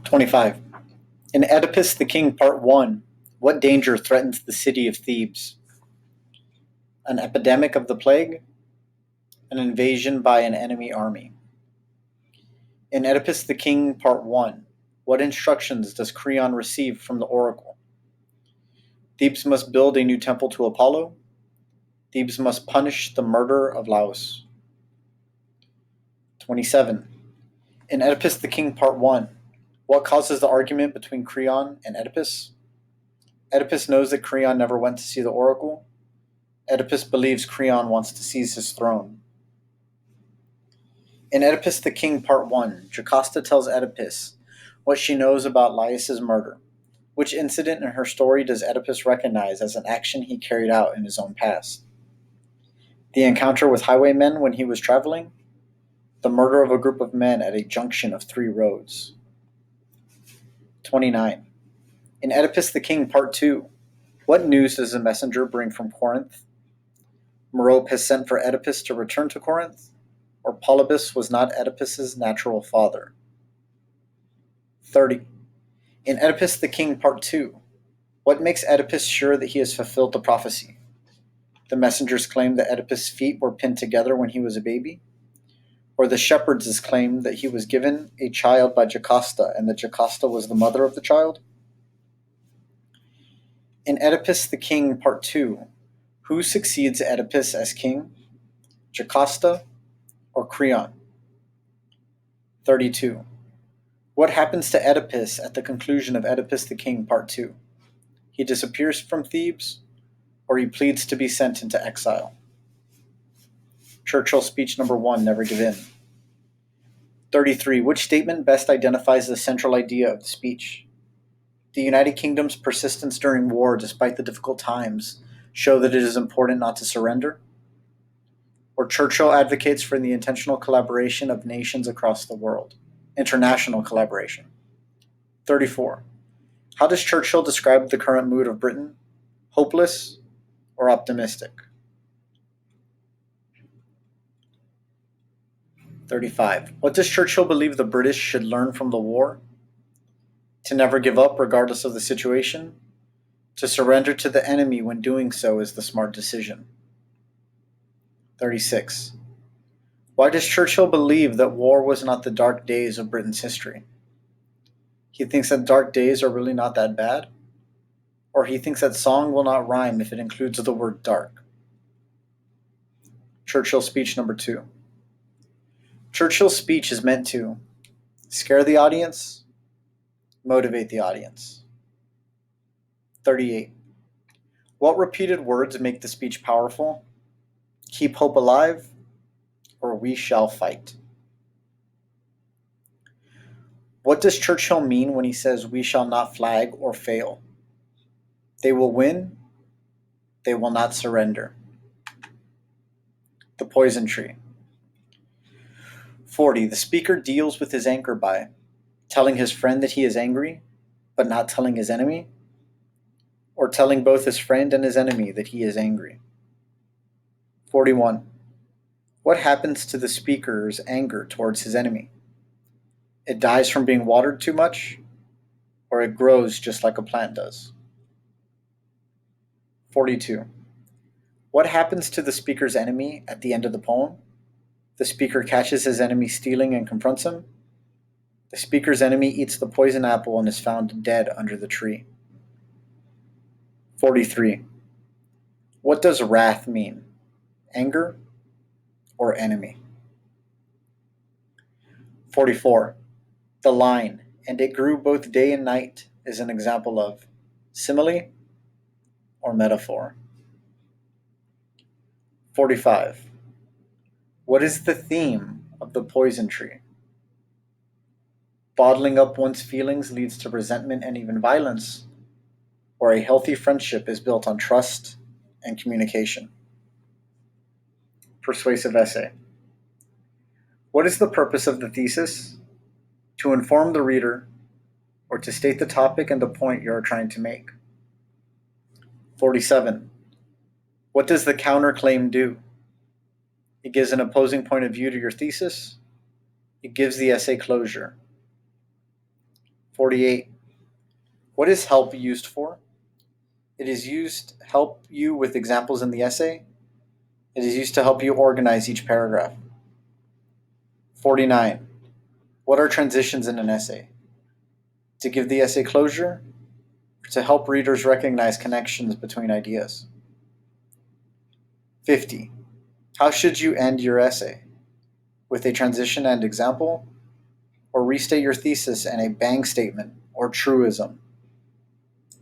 25. In Oedipus the King, Part 1, what danger threatens the city of Thebes? An epidemic of the plague? An invasion by an enemy army? In Oedipus the King, Part 1, what instructions does Creon receive from the oracle? Thebes must build a new temple to Apollo. Thebes must punish the murder of Laus. 27. In Oedipus the King, Part 1, what causes the argument between Creon and Oedipus? Oedipus knows that Creon never went to see the oracle. Oedipus believes Creon wants to seize his throne. In Oedipus the King, Part 1, Jocasta tells Oedipus what she knows about Laius's murder. Which incident in her story does Oedipus recognize as an action he carried out in his own past? The encounter with highwaymen when he was traveling? The murder of a group of men at a junction of 3 roads? 29. In Oedipus the King, Part 2, what news does a messenger bring from Corinth? Merope has sent for Oedipus to return to Corinth, or Polybus was not Oedipus's natural father? 30. In Oedipus the King, Part 2, what makes Oedipus sure that he has fulfilled the prophecy? The messengers claim that Oedipus' feet were pinned together when he was a baby? Or the shepherds' claim that he was given a child by Jocasta and that Jocasta was the mother of the child? In Oedipus the King, Part 2, who succeeds Oedipus as king? Jocasta or Creon? 32. What happens to Oedipus at the conclusion of Oedipus the King, Part 2? He disappears from Thebes, or he pleads to be sent into exile? Churchill speech number 1, never give in. 33. Which statement best identifies the central idea of the speech? The United Kingdom's persistence during war despite the difficult times show that it is important not to surrender? Or Churchill advocates for the intentional collaboration of nations across the world, international collaboration? 34. How does Churchill describe the current mood of Britain? Hopeless or optimistic? 35. What does Churchill believe the British should learn from the war? To never give up regardless of the situation. To surrender to the enemy when doing so is the smart decision. 36. Why does Churchill believe that war was not the dark days of Britain's history? He thinks that dark days are really not that bad? Or he thinks that song will not rhyme if it includes the word dark? Churchill speech number 2. Churchill's speech is meant to scare the audience, motivate the audience. 38. What repeated words make the speech powerful? Keep hope alive, or we shall fight. What does Churchill mean when he says we shall not flag or fail? They will win, they will not surrender. The poison tree. 40. The speaker deals with his anger by telling his friend that he is angry, but not telling his enemy, or telling both his friend and his enemy that he is angry. 41. What happens to the speaker's anger towards his enemy? It dies from being watered too much, or it grows just like a plant does. 42. What happens to the speaker's enemy at the end of the poem? The speaker catches his enemy stealing and confronts him. The speaker's enemy eats the poison apple and is found dead under the tree. 43. What does wrath mean? Anger or enemy? 44. The line, "and it grew both day and night," is an example of simile or metaphor. 45. What is the theme of the poison tree? Bottling up one's feelings leads to resentment and even violence, or a healthy friendship is built on trust and communication. Persuasive essay. What is the purpose of the thesis? To inform the reader, or to state the topic and the point you are trying to make. 47. What does the counterclaim do? It gives an opposing point of view to your thesis. It gives the essay closure. 48. What is help used for? It is used to help you with examples in the essay. It is used to help you organize each paragraph. 49. What are transitions in an essay? To give the essay closure, or to help readers recognize connections between ideas. 50. How should you end your essay? With a transition and example, or restate your thesis and a bang statement or truism?